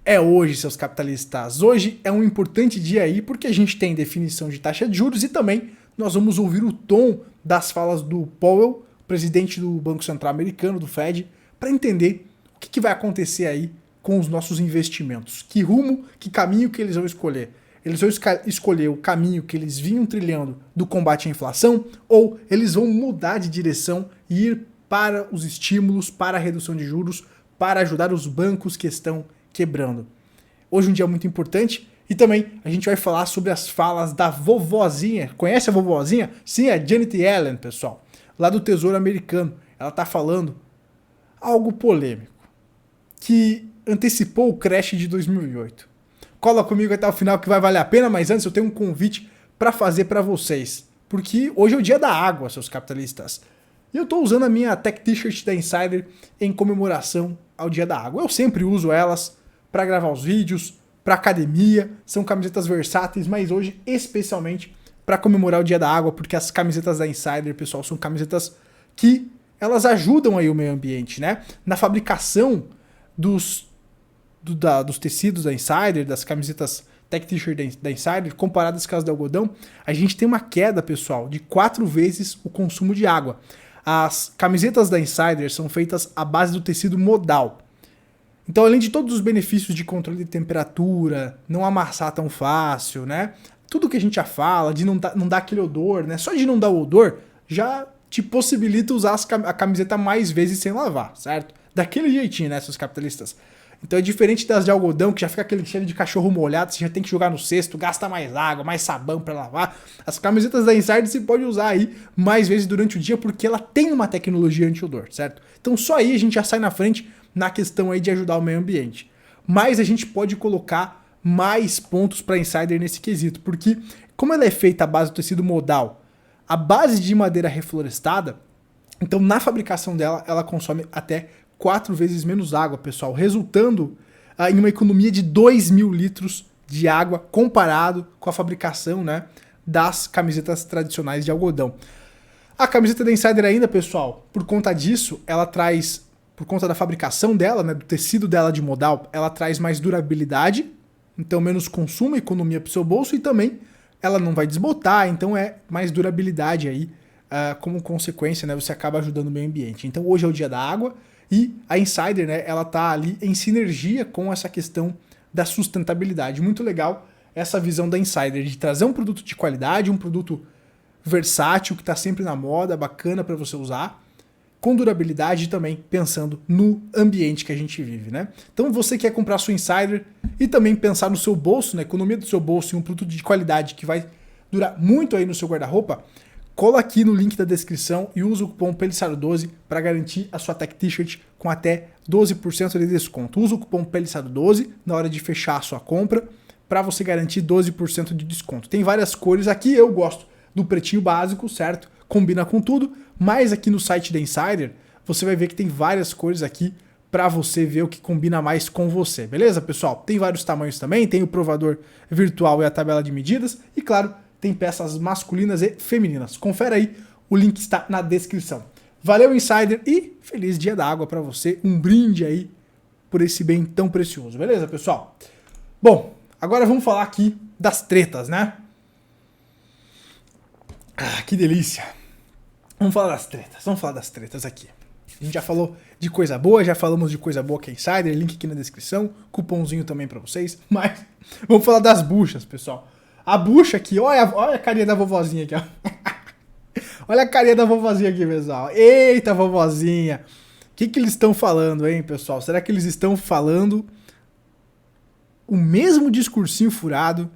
É hoje, seus capitalistas. Hoje é um importante dia aí porque a gente tem definição de taxa de juros e também nós vamos ouvir o tom das falas do Powell, presidente do Banco Central Americano, do Fed, para entender o que vai acontecer aí com os nossos investimentos. Que rumo, que caminho que eles vão escolher. Eles vão escolher o caminho que eles vinham trilhando do combate à inflação ou eles vão mudar de direção e ir para os estímulos, para a redução de juros, para ajudar os bancos que estão quebrando. Hoje é um dia muito importante e também a gente vai falar sobre as falas da vovozinha. Conhece a vovozinha? Sim, é a Janet Yellen, pessoal, lá do Tesouro Americano. Ela tá falando algo polêmico, que antecipou o crash de 2008. Cola comigo até o final que vai valer a pena, mas antes eu tenho um convite para fazer para vocês, porque hoje é o dia da água, seus capitalistas. E eu tô usando a minha Tech T-shirt da Insider em comemoração ao dia da água. Eu sempre uso elas para gravar os vídeos, para academia, são camisetas versáteis, mas hoje especialmente para comemorar o dia da água, porque as camisetas da Insider, pessoal, são camisetas que elas ajudam aí o meio ambiente, né? Na fabricação dos tecidos da Insider, das camisetas Tech T-shirt da Insider, comparadas com as de algodão, a gente tem uma queda, pessoal, de 4 vezes o consumo de água. As camisetas da Insider são feitas à base do tecido modal. Então, além de todos os benefícios de controle de temperatura, não amassar tão fácil, né? Tudo que a gente já fala, de não dar aquele odor, né? Só de não dar o odor, já te possibilita usar a camiseta mais vezes sem lavar, certo? Daquele jeitinho, né, seus capitalistas? Então é diferente das de algodão, que já fica aquele cheiro de cachorro molhado, você já tem que jogar no cesto, gasta mais água, mais sabão para lavar. As camisetas da Insider você pode usar aí mais vezes durante o dia, porque ela tem uma tecnologia anti-odor, certo? Então só aí a gente já sai na frente na questão aí de ajudar o meio ambiente. Mas a gente pode colocar mais pontos para Insider nesse quesito, porque como ela é feita à base do tecido modal, a base de madeira reflorestada, então na fabricação dela, ela consome até 4 vezes menos água, pessoal, resultando em uma economia de 2.000 litros de água comparado com a fabricação, né, das camisetas tradicionais de algodão. A camiseta da Insider ainda, pessoal, por conta disso, ela traz, por conta da fabricação dela, né, do tecido dela de modal, ela traz mais durabilidade, então menos consumo, economia para o seu bolso e também ela não vai desbotar, então é mais durabilidade aí, como consequência, né, você acaba ajudando o meio ambiente. Então hoje é o dia da água, e a Insider, né, ela tá ali em sinergia com essa questão da sustentabilidade. Muito legal essa visão da Insider de trazer um produto de qualidade, um produto versátil que está sempre na moda, bacana para você usar, com durabilidade e também pensando no ambiente que a gente vive, né? Então você quer comprar sua Insider e também pensar no seu bolso, na economia do seu bolso e um produto de qualidade que vai durar muito aí no seu guarda-roupa, cola aqui no link da descrição e usa o cupom PELISSARDO12 para garantir a sua Tech T-shirt com até 12% de desconto. Usa o cupom PELISSARDO12 na hora de fechar a sua compra para você garantir 12% de desconto. Tem várias cores aqui, eu gosto do pretinho básico, certo? Combina com tudo, mas aqui no site da Insider você vai ver que tem várias cores aqui para você ver o que combina mais com você, beleza, pessoal? Tem vários tamanhos também, tem o provador virtual e a tabela de medidas e, claro, tem peças masculinas e femininas. Confere aí, o link está na descrição. Valeu, Insider, e feliz dia da água para você. Um brinde aí por esse bem tão precioso, beleza, pessoal? Bom, agora vamos falar aqui das tretas, né? Ah, que delícia. Vamos falar das tretas aqui. A gente já falou de coisa boa, já falamos de coisa boa que é Insider, link aqui na descrição, cupomzinho também para vocês, mas vamos falar das buchas, pessoal. A bucha aqui, olha a carinha da vovozinha aqui, ó. Olha a carinha da vovozinha aqui, pessoal. Eita, vovozinha. O que eles estão falando, hein, pessoal? Será que eles estão falando o mesmo discursinho furado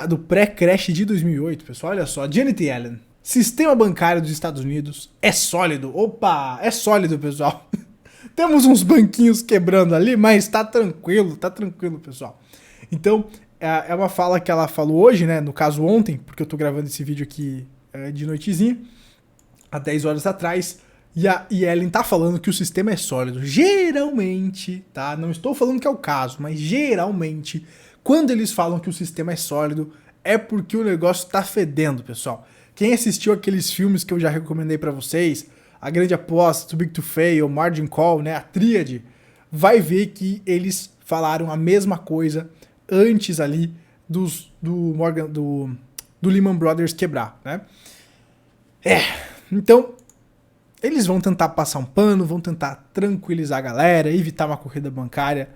do pré-crash de 2008, pessoal? Olha só, Janet Yellen. Sistema bancário dos Estados Unidos é sólido. Opa, é sólido, pessoal. Temos uns banquinhos quebrando ali, mas tá tranquilo, pessoal. Então, é uma fala que ela falou hoje, né? No caso ontem, porque eu tô gravando esse vídeo aqui de noitezinha, há 10 horas atrás, e a Yellen tá falando que o sistema é sólido. Geralmente, tá? Não estou falando que é o caso, mas geralmente, quando eles falam que o sistema é sólido, é porque o negócio tá fedendo, pessoal. Quem assistiu aqueles filmes que eu já recomendei pra vocês, A Grande Aposta, Too Big to Fail, Margin Call, né? A tríade vai ver que eles falaram a mesma coisa antes ali do Lehman Brothers quebrar, né? Então eles vão tentar passar um pano, vão tentar tranquilizar a galera, evitar uma corrida bancária,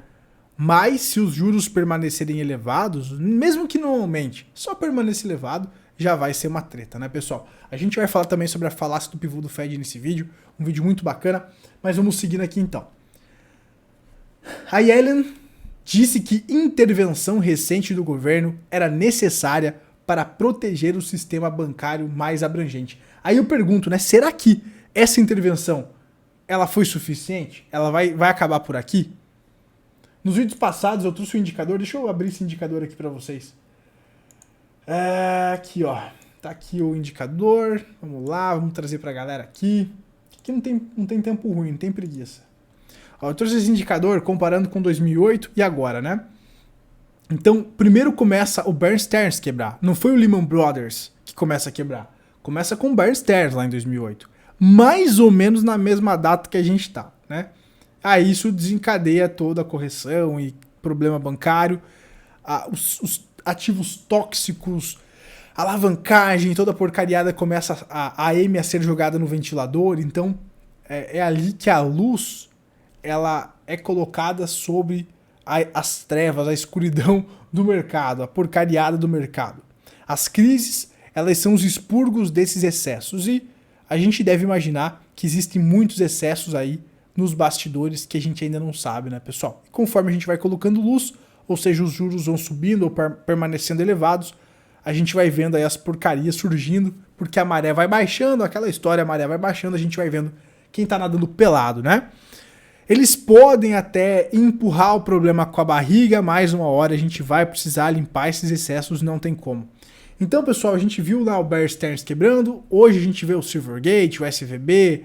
mas se os juros permanecerem elevados, mesmo que não aumente, só permanecer elevado, já vai ser uma treta, né, pessoal? A gente vai falar também sobre a falácia do pivô do Fed nesse vídeo, um vídeo muito bacana, mas vamos seguindo aqui então. A Yellen disse que intervenção recente do governo era necessária para proteger o sistema bancário mais abrangente. Aí eu pergunto, né, será que essa intervenção ela foi suficiente? Ela vai acabar por aqui? Nos vídeos passados eu trouxe um indicador, deixa eu abrir esse indicador aqui para vocês. Aqui ó, tá aqui o indicador, vamos lá, vamos trazer pra galera aqui. Aqui não tem tempo ruim, não tem preguiça. Ó, eu trouxe esse indicador comparando com 2008 e agora, né? Então, primeiro começa o Bear Stearns quebrar. Não foi o Lehman Brothers que começa a quebrar. Começa com o Bear Stearns lá em 2008. Mais ou menos na mesma data que a gente tá, né? Aí isso desencadeia toda a correção e problema bancário. Os ativos tóxicos, alavancagem, toda a porcariada começa a AM a ser jogada no ventilador. Então, é ali que a luz ela é colocada sobre as trevas, a escuridão do mercado, a porcariada do mercado. As crises, elas são os expurgos desses excessos e a gente deve imaginar que existem muitos excessos aí nos bastidores que a gente ainda não sabe, né, pessoal? E conforme a gente vai colocando luz, ou seja, os juros vão subindo ou permanecendo elevados, a gente vai vendo aí as porcarias surgindo, porque a maré vai baixando, aquela história, a maré vai baixando, a gente vai vendo quem tá nadando pelado, né? Eles podem até empurrar o problema com a barriga, mas uma hora a gente vai precisar limpar esses excessos, não tem como. Então, pessoal, a gente viu lá o Bear Stearns quebrando, hoje a gente vê o Silvergate, o SVB,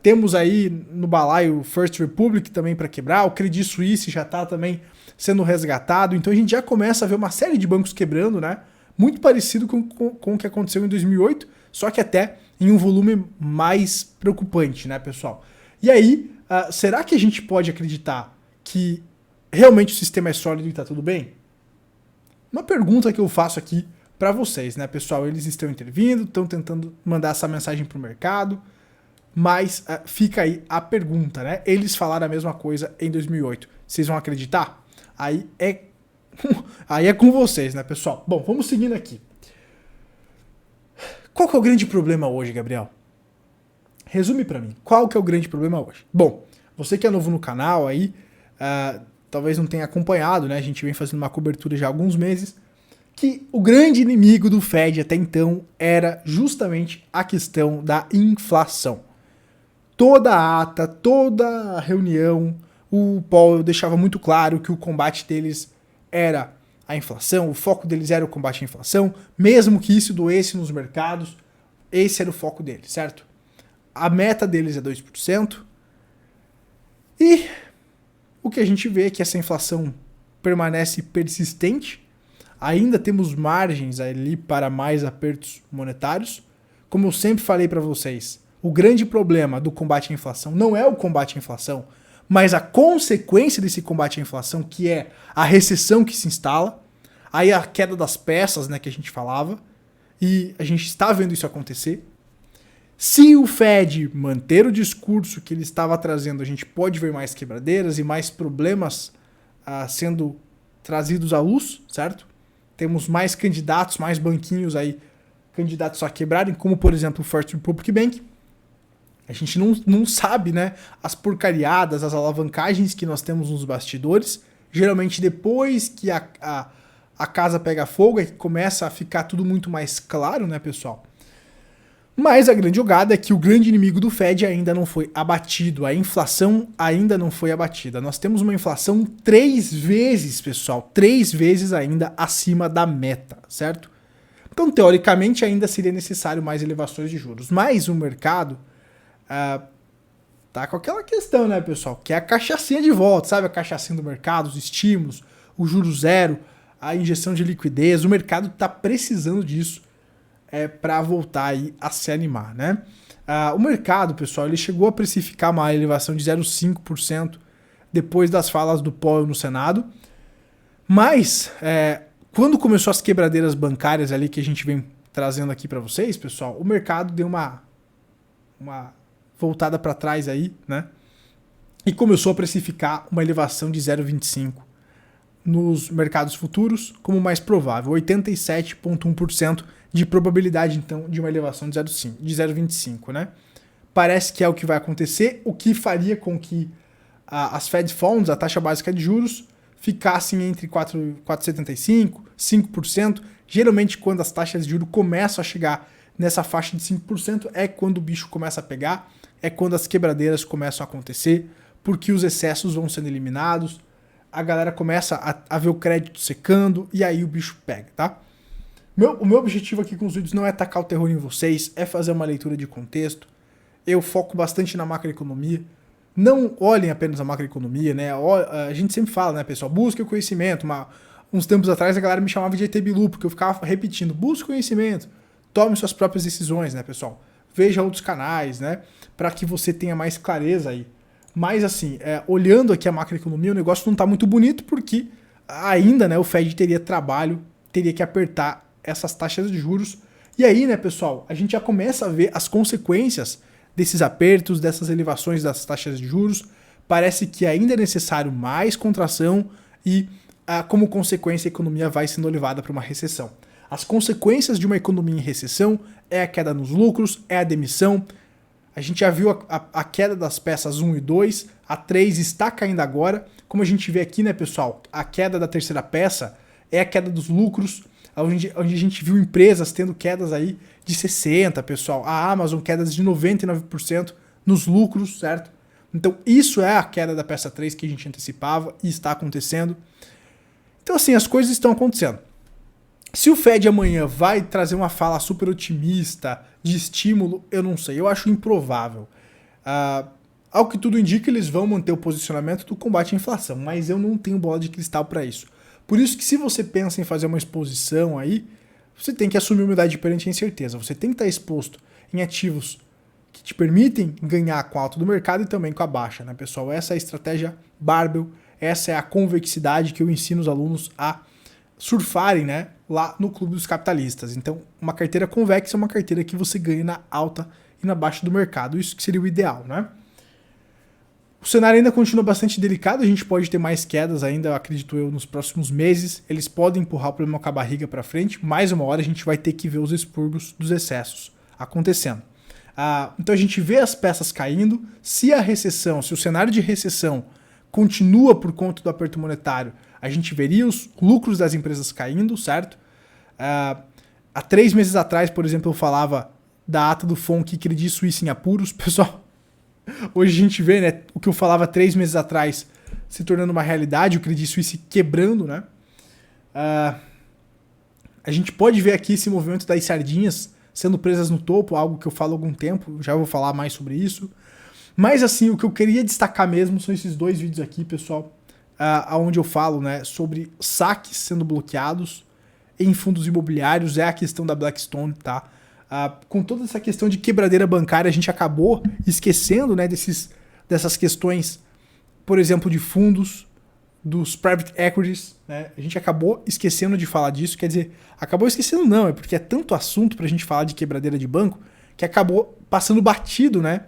temos aí no balaio o First Republic também para quebrar, o Credit Suisse já está também sendo resgatado, então a gente já começa a ver uma série de bancos quebrando, né? Muito parecido com o que aconteceu em 2008, só que até em um volume mais preocupante, né, pessoal? E aí, será que a gente pode acreditar que realmente o sistema é sólido e está tudo bem? Uma pergunta que eu faço aqui para vocês, né, pessoal? Eles estão intervindo, estão tentando mandar essa mensagem para o mercado, mas fica aí a pergunta, né? Eles falaram a mesma coisa em 2008. Vocês vão acreditar? Aí é com vocês, né, pessoal? Bom, vamos seguindo aqui. Qual que é o grande problema hoje, Gabriel? Resume pra mim, qual que é o grande problema hoje? Bom, você que é novo no canal aí, talvez não tenha acompanhado, né? A gente vem fazendo uma cobertura já há alguns meses, que o grande inimigo do Fed até então era justamente a questão da inflação. Toda a ata, toda a reunião, o Powell deixava muito claro que o combate deles era a inflação, o foco deles era o combate à inflação, mesmo que isso doesse nos mercados, esse era o foco deles, certo? A meta deles é 2%, e o que a gente vê é que essa inflação permanece persistente, ainda temos margens ali para mais apertos monetários. Como eu sempre falei para vocês, o grande problema do combate à inflação não é o combate à inflação, mas a consequência desse combate à inflação, que é a recessão que se instala, aí a queda das peças, né, que a gente falava, e a gente está vendo isso acontecer. Se o Fed manter o discurso que ele estava trazendo, a gente pode ver mais quebradeiras e mais problemas sendo trazidos à luz, certo? Temos mais candidatos, mais banquinhos aí, candidatos a quebrarem, como por exemplo o First Republic Bank. A gente não sabe, né, as porcariadas, as alavancagens que nós temos nos bastidores. Geralmente depois que a casa pega fogo é que começa a ficar tudo muito mais claro, né, pessoal? Mas a grande jogada é que o grande inimigo do Fed ainda não foi abatido, a inflação ainda não foi abatida. Nós temos uma inflação 3 vezes, pessoal, 3 vezes ainda acima da meta, certo? Então, teoricamente, ainda seria necessário mais elevações de juros. Mas o mercado tá com aquela questão, né, pessoal? Que é a cachaçinha de volta, sabe? A cachaçinha do mercado, os estímulos, o juro zero, a injeção de liquidez. O mercado tá precisando disso para voltar aí a se animar, né? O mercado, pessoal, ele chegou a precificar uma elevação de 0,5% depois das falas do Powell no Senado. Mas, quando começou as quebradeiras bancárias ali que a gente vem trazendo aqui para vocês, pessoal, o mercado deu uma voltada para trás aí, né? E começou a precificar uma elevação de 0,25 nos mercados futuros como mais provável, 87,1% de probabilidade, então, de uma elevação de 0,25, né? Parece que é o que vai acontecer, o que faria com que as Fed Funds, a taxa básica de juros, ficassem entre 4,75%, 5%. Geralmente, quando as taxas de juros começam a chegar nessa faixa de 5%, é quando o bicho começa a pegar, é quando as quebradeiras começam a acontecer, porque os excessos vão sendo eliminados, a galera começa a ver o crédito secando, e aí o bicho pega, tá? O meu objetivo aqui com os vídeos não é tacar o terror em vocês, é fazer uma leitura de contexto. Eu foco bastante na macroeconomia. Não olhem apenas a macroeconomia, né? A gente sempre fala, né, pessoal? Busque o conhecimento. Uns tempos atrás a galera me chamava de ET Bilu, porque eu ficava repetindo: busque conhecimento, tome suas próprias decisões, né, pessoal? Veja outros canais, né? Para que você tenha mais clareza aí. Mas assim, olhando aqui a macroeconomia, o negócio não tá muito bonito, porque ainda, né, o Fed teria trabalho, teria que apertar essas taxas de juros. E aí, né, pessoal, a gente já começa a ver as consequências desses apertos, dessas elevações das taxas de juros. Parece que ainda é necessário mais contração e, como consequência, a economia vai sendo levada para uma recessão. As consequências de uma economia em recessão é a queda nos lucros, é a demissão. A gente já viu a queda das peças 1 e 2, a 3 está caindo agora. Como a gente vê aqui, né, pessoal, a queda da terceira peça é a queda dos lucros, onde a gente viu empresas tendo quedas aí de 60%, pessoal. A Amazon quedas de 99% nos lucros, certo? Então isso é a queda da peça 3 que a gente antecipava e está acontecendo. Então assim, as coisas estão acontecendo. Se o Fed amanhã vai trazer uma fala super otimista de estímulo, eu não sei, eu acho improvável. Ao que tudo indica, eles vão manter o posicionamento do combate à inflação, mas eu não tenho bola de cristal para isso. Por isso que se você pensa em fazer uma exposição aí, você tem que assumir humildade perante a incerteza. Você tem que estar exposto em ativos que te permitem ganhar com a alta do mercado e também com a baixa, né, pessoal? Essa é a estratégia Barbell, essa é a convexidade que eu ensino os alunos a surfarem, né, lá no Clube dos Capitalistas. Então, uma carteira convexa é uma carteira que você ganha na alta e na baixa do mercado. Isso que seria o ideal, né? O cenário ainda continua bastante delicado, a gente pode ter mais quedas ainda, acredito eu, nos próximos meses. Eles podem empurrar o problema com a barriga para frente. Mais uma hora a gente vai ter que ver os expurgos dos excessos acontecendo. Então a gente vê as peças caindo. Se o cenário de recessão continua por conta do aperto monetário, a gente veria os lucros das empresas caindo, certo? Há 3 meses atrás, por exemplo, eu falava da ata do FONC Credit Suisse em apuros. Pessoal, hoje a gente vê, né, o que eu falava 3 meses atrás se tornando uma realidade, o Credit Suisse quebrando, né? A gente pode ver aqui esse movimento das sardinhas sendo presas no topo, algo que eu falo há algum tempo, já vou falar mais sobre isso. Mas assim, o que eu queria destacar mesmo são esses 2 vídeos aqui, pessoal, onde eu falo, né, sobre saques sendo bloqueados em fundos imobiliários, é a questão da Blackstone, tá? Com toda essa questão de quebradeira bancária, a gente acabou esquecendo, né, dessas questões, por exemplo, de fundos, dos private equities, né? A gente acabou esquecendo de falar disso, quer dizer, acabou esquecendo não, é porque é tanto assunto pra gente falar de quebradeira de banco, que acabou passando batido, né?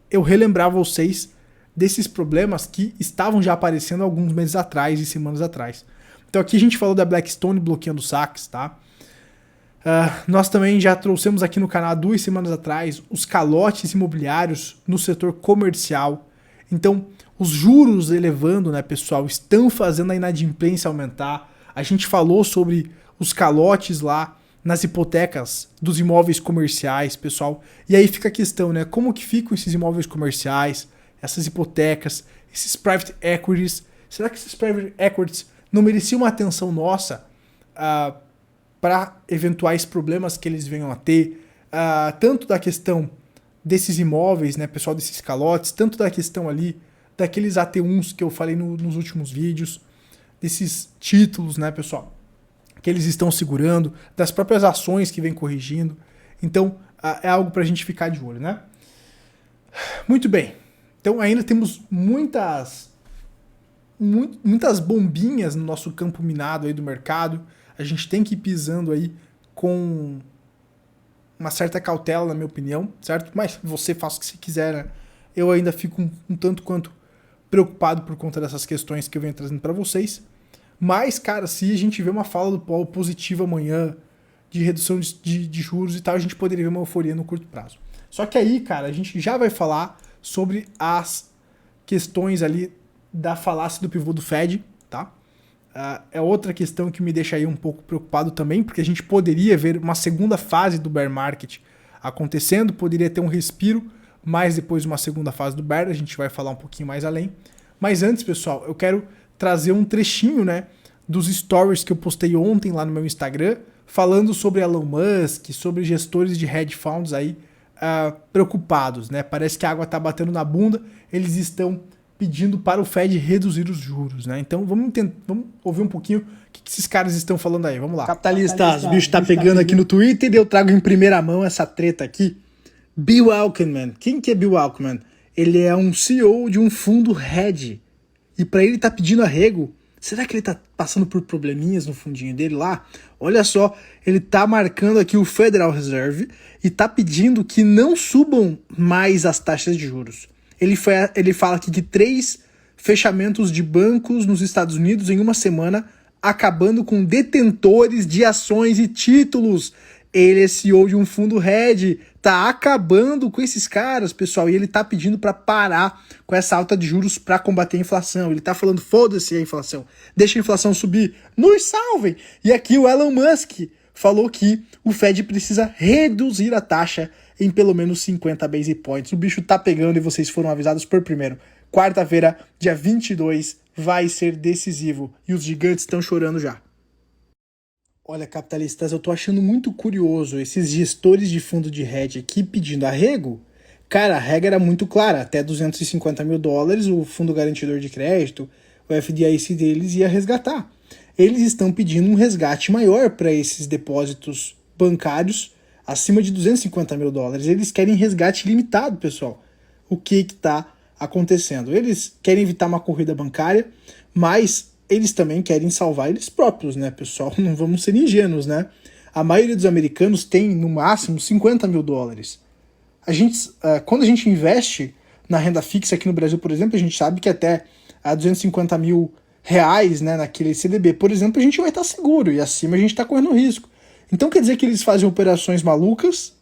Eu relembrar vocês desses problemas que estavam já aparecendo alguns meses atrás e semanas atrás. Então aqui a gente falou da Blackstone bloqueando saques, tá? Nós também já trouxemos aqui no canal 2 semanas atrás os calotes imobiliários no setor comercial. Então, os juros elevando, né, pessoal, estão fazendo a inadimplência aumentar. A gente falou sobre os calotes lá nas hipotecas dos imóveis comerciais, pessoal. E aí fica a questão, né, como que ficam esses imóveis comerciais, essas hipotecas, esses private equities? Será que esses private equities não mereciam uma atenção nossa para eventuais problemas que eles venham a ter, tanto da questão desses imóveis, né, pessoal, desses calotes, tanto da questão ali daqueles AT1s que eu falei nos últimos vídeos, desses títulos, né, pessoal, que eles estão segurando, das próprias ações que vem corrigindo. Então, é algo para a gente ficar de olho, né? Muito bem. Então, ainda temos muitas muitas bombinhas no nosso campo minado aí do mercado. A gente tem que ir pisando aí com uma certa cautela, na minha opinião, certo? Mas você faça o que você quiser, né? Eu ainda fico um tanto quanto preocupado por conta dessas questões que eu venho trazendo para vocês. Mas, cara, se a gente vê uma fala do Powell positiva amanhã, de redução de juros e tal, a gente poderia ver uma euforia no curto prazo. Só que aí, cara, a gente já vai falar sobre as questões ali da falácia do pivô do Fed, tá? É outra questão que me deixa aí um pouco preocupado também, porque a gente poderia ver uma segunda fase do bear market acontecendo, poderia ter um respiro, mas depois de uma segunda fase do bear, a gente vai falar um pouquinho mais além. Mas antes, pessoal, eu quero trazer um trechinho, né, dos stories que eu postei ontem lá no meu Instagram, falando sobre Elon Musk, sobre gestores de hedge funds aí preocupados, né? Parece que a água tá batendo na bunda, eles estão pedindo para o Fed reduzir os juros, né? Então vamos ouvir um pouquinho o que esses caras estão falando aí. Vamos lá. Capitalistas, o bicho tá pegando aqui no Twitter e eu trago em primeira mão essa treta aqui. Bill Ackman. Quem que é Bill Ackman? Ele é um CEO de um fundo hedge. E para ele tá pedindo arrego, será que ele tá passando por probleminhas no fundinho dele lá? Olha só, ele tá marcando aqui o Federal Reserve e tá pedindo que não subam mais as taxas de juros. Ele fala aqui que 3 fechamentos de bancos nos Estados Unidos em uma semana, acabando com detentores de ações e títulos. Ele é CEO de um fundo hedge, tá acabando com esses caras, pessoal, e ele tá pedindo para parar com essa alta de juros para combater a inflação. Ele tá falando, foda-se a inflação, deixa a inflação subir, nos salvem. E aqui o Elon Musk falou que o Fed precisa reduzir a taxa em pelo menos 50 base points. O bicho tá pegando e vocês foram avisados por primeiro. Quarta-feira, dia 22, vai ser decisivo e os gigantes estão chorando já. Olha, capitalistas, eu tô achando muito curioso esses gestores de fundo de hedge aqui pedindo arrego. Cara, a regra era muito clara, até 250 mil dólares o fundo garantidor de crédito, o FDIC deles ia resgatar. Eles estão pedindo um resgate maior para esses depósitos bancários acima de 250 mil dólares. Eles querem resgate limitado, pessoal. O que está acontecendo? Eles querem evitar uma corrida bancária, mas eles também querem salvar eles próprios, né, pessoal? Não vamos ser ingênuos, né? A maioria dos americanos tem, no máximo, 50 mil dólares. Quando a gente investe na renda fixa aqui no Brasil, por exemplo, a gente sabe que até 250 mil reais, né, naquele CDB, por exemplo, a gente vai estar seguro, e acima a gente está correndo risco. Então quer dizer que eles fazem operações malucas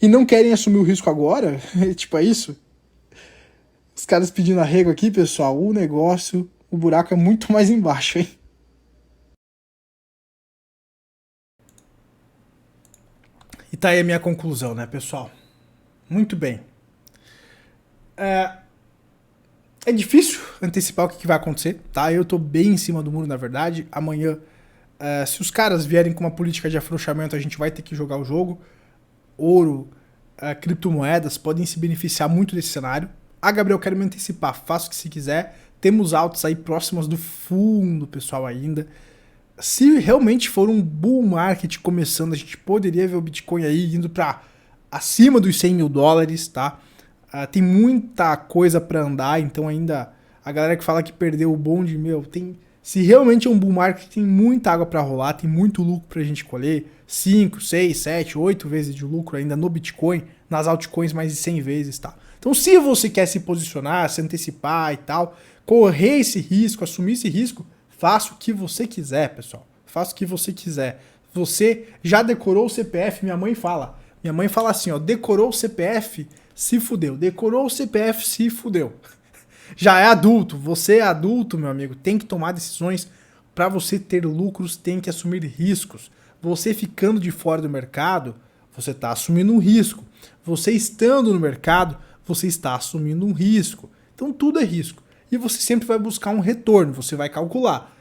e não querem assumir o risco agora? Tipo, é isso? Os caras pedindo arrego aqui, pessoal, o buraco é muito mais embaixo, hein? E tá aí a minha conclusão, né, pessoal? Muito bem. É difícil antecipar o que vai acontecer, tá? Eu tô bem em cima do muro, na verdade. Amanhã, se os caras vierem com uma política de afrouxamento, a gente vai ter que jogar o jogo. Ouro, criptomoedas podem se beneficiar muito desse cenário. Gabriel, quero me antecipar, faça o que se quiser. Temos altas aí próximas do fundo, pessoal, ainda. Se realmente for um bull market começando, a gente poderia ver o Bitcoin aí indo para acima dos 100 mil dólares, tá? Tem muita coisa para andar, então ainda a galera que fala que perdeu o bonde, se realmente é um bull market, tem muita água para rolar, tem muito lucro pra gente colher, 5, 6, 7, 8 vezes de lucro ainda no Bitcoin, nas altcoins mais de 100 vezes, tá? Então se você quer se posicionar, se antecipar e tal, correr esse risco, assumir esse risco, faça o que você quiser, pessoal. Faça o que você quiser. Você já decorou o CPF? Minha mãe fala assim, ó, decorou o CPF, se fudeu. Decorou o CPF, se fudeu. Já é adulto, você é adulto, meu amigo, tem que tomar decisões. Para você ter lucros, tem que assumir riscos. Você ficando de fora do mercado, você está assumindo um risco. Você estando no mercado, você está assumindo um risco. Então tudo é risco. E você sempre vai buscar um retorno, você vai calcular.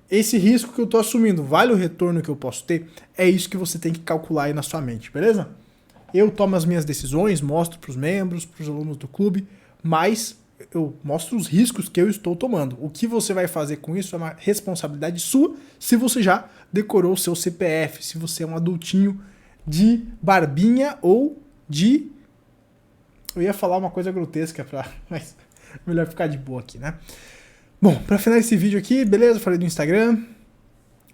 Esse risco que eu estou assumindo, vale o retorno que eu posso ter? É isso que você tem que calcular aí na sua mente, beleza? Eu tomo as minhas decisões, mostro para os membros, para os alunos do clube, mas eu mostro os riscos que eu estou tomando. O que você vai fazer com isso é uma responsabilidade sua, se você já decorou o seu CPF, se você é um adultinho de barbinha ou de... Eu ia falar uma coisa grotesca, mas Melhor ficar de boa aqui, né? Bom, para finalizar esse vídeo aqui, beleza? Falei do Instagram.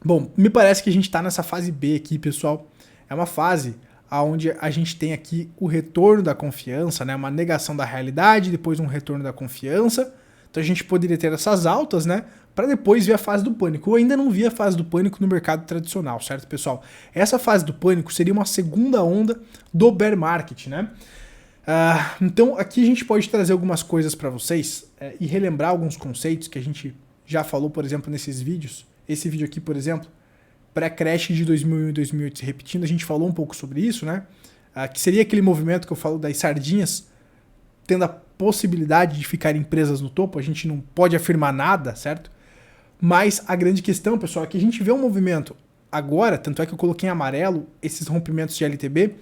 Bom, me parece que a gente tá nessa fase B aqui, pessoal. É uma fase onde a gente tem aqui o retorno da confiança, né? Uma negação da realidade, depois um retorno da confiança. Então a gente poderia ter essas altas, né? Para depois ver a fase do pânico. Eu ainda não vi a fase do pânico no mercado tradicional, certo, pessoal? Essa fase do pânico seria uma segunda onda do bear market, né? Então aqui a gente pode trazer algumas coisas para vocês e relembrar alguns conceitos que a gente já falou, por exemplo, nesses vídeos. Esse vídeo aqui, por exemplo, pré-crash de 2001 e 2008 se repetindo, a gente falou um pouco sobre isso, né? Que seria aquele movimento que eu falo das sardinhas tendo a possibilidade de ficarem presas no topo. A gente não pode afirmar nada, certo? Mas a grande questão, pessoal, é que a gente vê um movimento agora, tanto é que eu coloquei em amarelo esses rompimentos de LTB,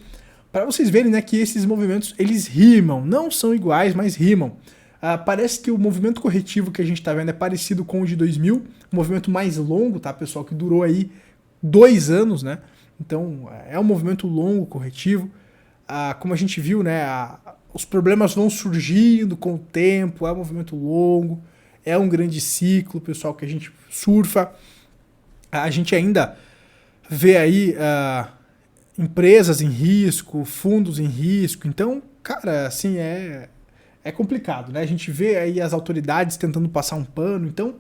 para vocês verem, né, que esses movimentos, eles rimam, não são iguais, mas rimam. Parece que o movimento corretivo que a gente está vendo é parecido com o de 2000, um movimento mais longo, tá, pessoal, que durou aí 2 anos, né? Então, é um movimento longo, corretivo. Como a gente viu, né, os problemas vão surgindo com o tempo, é um movimento longo, é um grande ciclo, pessoal, que a gente surfa. A gente ainda vê aí empresas em risco, fundos em risco. Então, cara, assim, é complicado, né? A gente vê aí as autoridades tentando passar um pano. Então,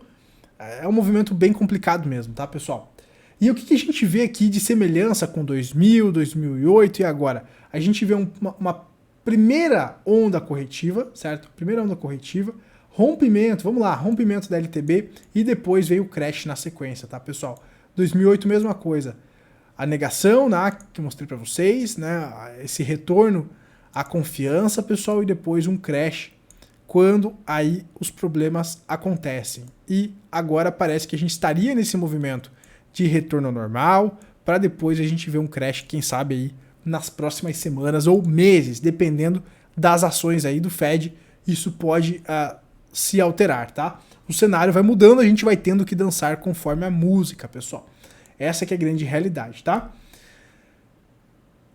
é um movimento bem complicado mesmo, tá, pessoal? E o que a gente vê aqui de semelhança com 2000, 2008 e agora? A gente vê uma primeira onda corretiva, certo? Primeira onda corretiva, rompimento, vamos lá, rompimento da LTB e depois veio o crash na sequência, tá, pessoal? 2008, mesma coisa. A negação, né, que eu mostrei para vocês, né, esse retorno à confiança, pessoal, e depois um crash quando aí os problemas acontecem. E agora parece que a gente estaria nesse movimento de retorno ao normal, para depois a gente ver um crash, quem sabe aí nas próximas semanas ou meses, dependendo das ações aí do Fed, isso pode se alterar, tá? O cenário vai mudando, a gente vai tendo que dançar conforme a música, pessoal. Essa que é a grande realidade, tá?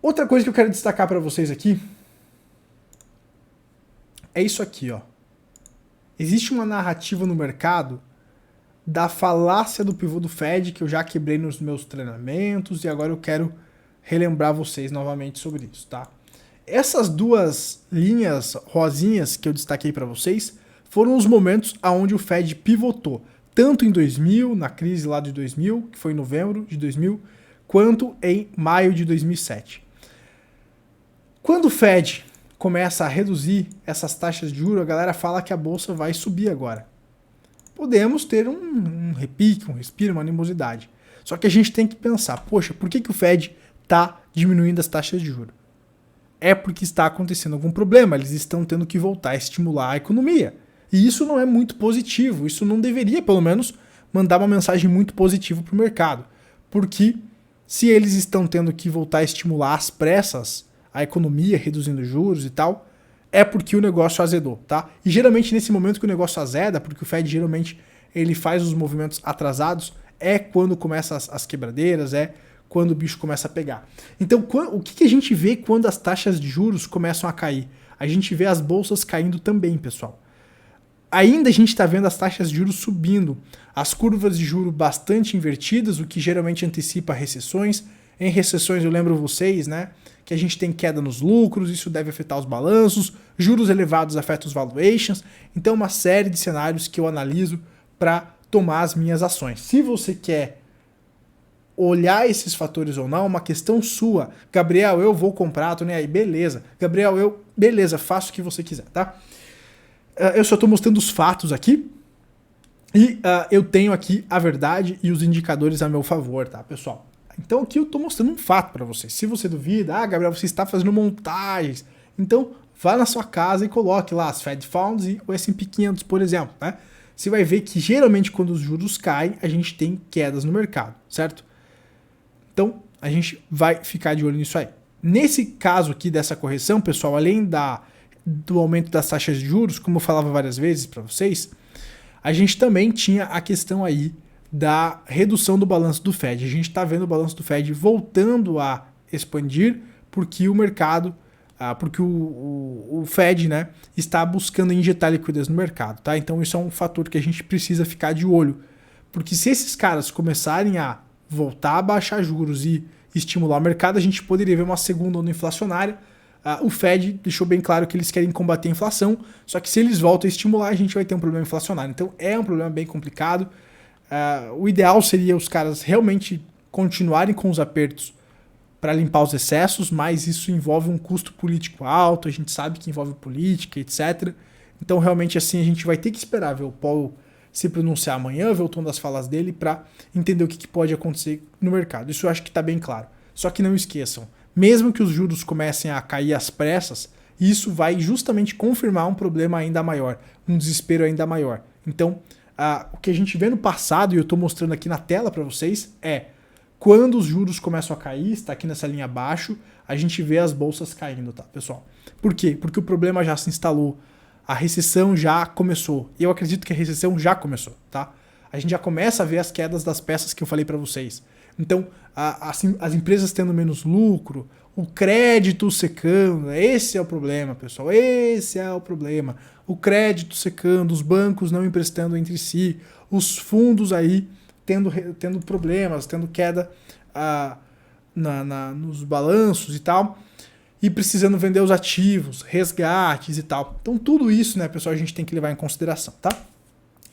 Outra coisa que eu quero destacar para vocês aqui é isso aqui, ó. Existe uma narrativa no mercado da falácia do pivô do Fed, que eu já quebrei nos meus treinamentos e agora eu quero relembrar vocês novamente sobre isso, tá? Essas duas linhas rosinhas que eu destaquei para vocês foram os momentos aonde o Fed pivotou, tanto em 2000, na crise lá de 2000, que foi em novembro de 2000, quanto em maio de 2007. Quando o Fed começa a reduzir essas taxas de juros, a galera fala que a bolsa vai subir agora. Podemos ter um repique, um respiro, uma animosidade. Só que a gente tem que pensar, poxa, por que o Fed está diminuindo as taxas de juros? É porque está acontecendo algum problema, eles estão tendo que voltar a estimular a economia. E isso não é muito positivo, isso não deveria, pelo menos, mandar uma mensagem muito positiva para o mercado. Porque se eles estão tendo que voltar a estimular às pressas a economia, reduzindo juros e tal, é porque o negócio azedou, tá? E geralmente nesse momento que o negócio azeda, porque o Fed geralmente ele faz os movimentos atrasados, é quando começam as quebradeiras, é quando o bicho começa a pegar. Então, o que a gente vê quando as taxas de juros começam a cair? A gente vê as bolsas caindo também, pessoal. Ainda a gente está vendo as taxas de juros subindo, as curvas de juros bastante invertidas, o que geralmente antecipa recessões. Em recessões, eu lembro vocês, né, que a gente tem queda nos lucros, isso deve afetar os balanços, juros elevados afetam os valuations, então uma série de cenários que eu analiso para tomar as minhas ações. Se você quer olhar esses fatores ou não, é uma questão sua. Gabriel, eu vou comprar, tô nem aí, beleza. Gabriel, beleza, faço o que você quiser, tá? Eu só estou mostrando os fatos aqui e eu tenho aqui a verdade e os indicadores a meu favor, tá, pessoal? Então aqui eu estou mostrando um fato para vocês. Se você duvida, Gabriel, você está fazendo montagens, então vá na sua casa e coloque lá as Fed Funds e o S&P 500, por exemplo, né? Você vai ver que geralmente quando os juros caem, a gente tem quedas no mercado, certo? Então a gente vai ficar de olho nisso aí. Nesse caso aqui dessa correção, pessoal, além do aumento das taxas de juros, como eu falava várias vezes para vocês, a gente também tinha a questão aí da redução do balanço do Fed. A gente está vendo o balanço do Fed voltando a expandir porque o mercado porque o Fed, né, está buscando injetar liquidez no mercado, tá? Então isso é um fator que a gente precisa ficar de olho, porque se esses caras começarem a voltar a baixar juros e estimular o mercado, a gente poderia ver uma segunda onda inflacionária. O Fed deixou bem claro que eles querem combater a inflação, só que se eles voltam a estimular, a gente vai ter um problema inflacionário. Então é um problema bem complicado. O ideal seria os caras realmente continuarem com os apertos para limpar os excessos, mas isso envolve um custo político alto, a gente sabe que envolve política, etc. Então realmente assim a gente vai ter que esperar ver o Powell se pronunciar amanhã, ver o tom das falas dele para entender o que pode acontecer no mercado. Isso eu acho que está bem claro. Só que não esqueçam, mesmo que os juros comecem a cair às pressas, isso vai justamente confirmar um problema ainda maior, um desespero ainda maior. Então, o que a gente vê no passado, e eu estou mostrando aqui na tela para vocês, é quando os juros começam a cair, está aqui nessa linha abaixo, a gente vê as bolsas caindo, tá, pessoal? Por quê? Porque o problema já se instalou, a recessão já começou. E eu acredito que a recessão já começou, tá? A gente já começa a ver as quedas das peças que eu falei para vocês. Então, as empresas tendo menos lucro, o crédito secando, esse é o problema, pessoal. Esse é o problema. O crédito secando, os bancos não emprestando entre si, os fundos aí tendo problemas, tendo queda nos balanços e tal, e precisando vender os ativos, resgates e tal. Então tudo isso, né, pessoal, a gente tem que levar em consideração, tá?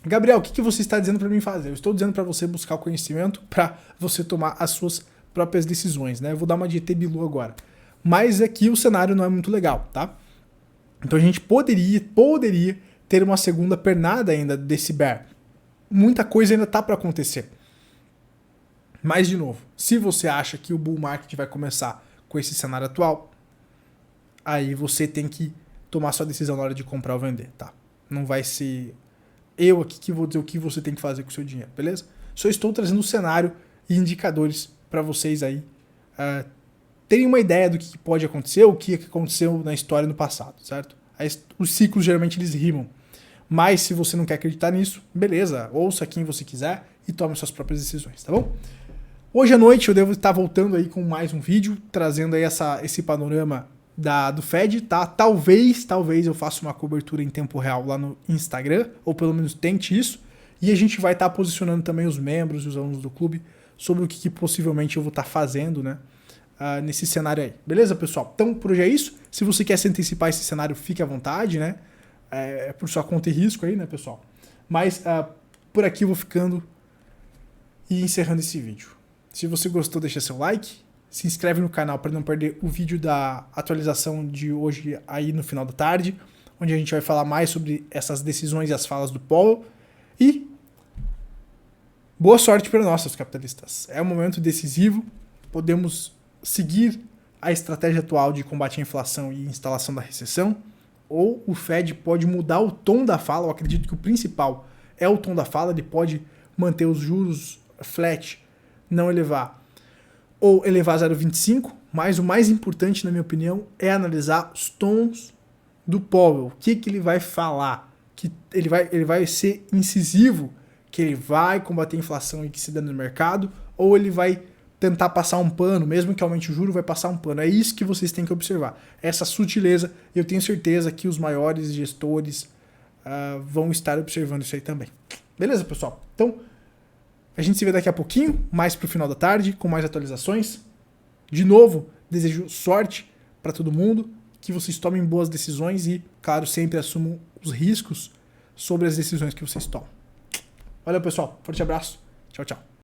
Gabriel, o que você está dizendo para mim fazer? Eu estou dizendo para você buscar o conhecimento para você tomar as suas próprias decisões, né? Eu vou dar uma de ET Bilu agora. Mas aqui o cenário não é muito legal, tá? Então a gente poderia ter uma segunda pernada ainda desse bear. Muita coisa ainda tá para acontecer. Mas, de novo, se você acha que o bull market vai começar com esse cenário atual, aí você tem que tomar sua decisão na hora de comprar ou vender, tá? Não vai ser eu aqui que vou dizer o que você tem que fazer com o seu dinheiro, beleza? Só estou trazendo um cenário e indicadores para vocês aí terem uma ideia do que pode acontecer, o que aconteceu na história no passado, certo? Os ciclos geralmente eles rimam. Mas se você não quer acreditar nisso, beleza, ouça quem você quiser e tome suas próprias decisões, tá bom? Hoje à noite eu devo estar voltando aí com mais um vídeo, trazendo aí esse panorama do Fed, tá? Talvez eu faça uma cobertura em tempo real lá no Instagram, ou pelo menos tente isso, e a gente vai estar posicionando também os membros e os alunos do clube sobre o que possivelmente eu vou estar fazendo, né? Nesse cenário aí. Beleza, pessoal? Então, por hoje é isso. Se você quer se antecipar a esse cenário, fique à vontade, né? Por sua conta e risco aí, né, pessoal? Mas por aqui eu vou ficando e encerrando esse vídeo. Se você gostou, deixa seu like, se inscreve no canal para não perder o vídeo da atualização de hoje aí no final da tarde, onde a gente vai falar mais sobre essas decisões e as falas do Powell. E boa sorte para nós, seus capitalistas. É um momento decisivo, podemos seguir a estratégia atual de combate à inflação e instalação da recessão, ou o Fed pode mudar o tom da fala. Eu acredito que o principal é o tom da fala, ele pode manter os juros flat, não elevar, ou elevar 0,25, mas o mais importante, na minha opinião, é analisar os tons do Powell, o que ele vai falar, que ele vai ser incisivo, que ele vai combater a inflação e que se dá no mercado, ou ele vai tentar passar um pano, mesmo que aumente o juro, vai passar um pano. É isso que vocês têm que observar. Essa sutileza, eu tenho certeza que os maiores gestores vão estar observando isso aí também. Beleza, pessoal? Então, a gente se vê daqui a pouquinho, mais pro final da tarde, com mais atualizações. De novo, desejo sorte para todo mundo, que vocês tomem boas decisões e, claro, sempre assumam os riscos sobre as decisões que vocês tomam. Valeu, pessoal. Forte abraço. Tchau, tchau.